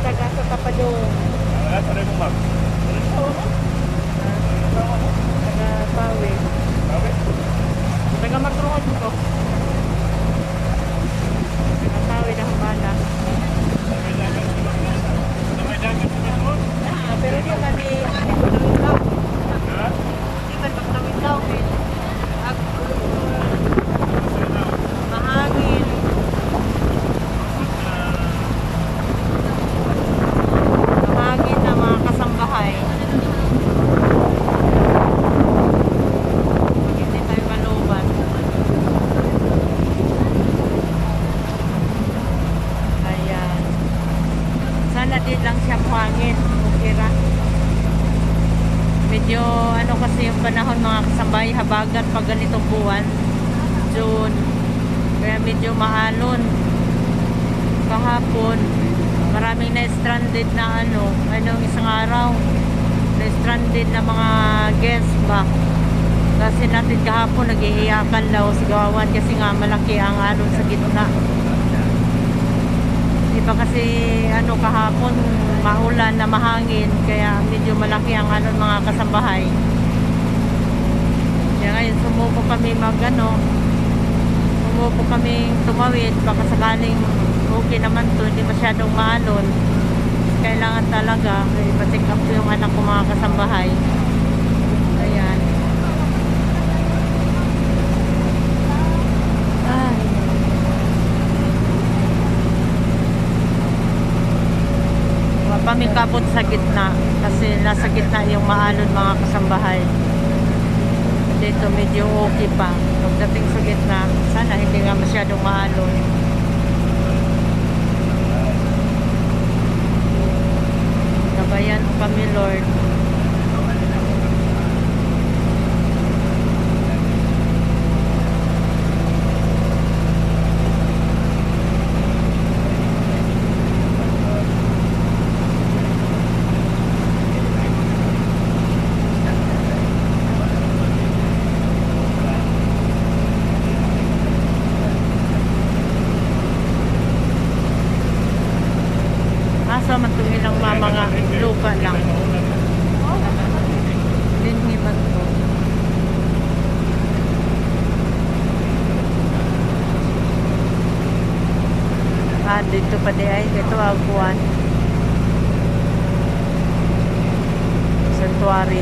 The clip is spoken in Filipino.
taga sa Tapadong. Ano mo, ma'am? Taga Pawi. Taga Magruhod ko. Taga Pawi na Humana. Pero di man ni di man magtawid daw eh. Mahangin. Mahangin na mga kasambahay. Hindi tayo maluban. Ayan. Sana din lang siya mahangin. Okay ra. Medyo ano kasi yung panahon mga kasambahay, habagat pag ganitong buwan. June. Kaya medyo maalon. Kahapon, maraming na-stranded na isang araw. Na-stranded na mga guests ba. Kasi natin kahapon nag-iiyakan daw sigawan kasi nga malaki ang alon sa gitna. Diba kasi kahapon maulan na mahangin kaya medyo malaki ang mga kasambahay. Kaya ngayon sumuko kami sumuko kami tumawid baka sakaling okay naman to, hindi masyadong maalon. Kailangan talaga i-check up yung anak ko mga kasambahay. Ayan. Ay. Pamikabot sa gitna kasi nasa gitna yung maalon mga kasambahay. Dito medyo okay pa. Pagdating sa gitna, sana hindi nga masyadong maalon. Gabayan mo kami, Lord. Asa man itong ilang mga lupa lang. Linhi man to. Dito pa di ay. Ito Aguan. Sanctuary.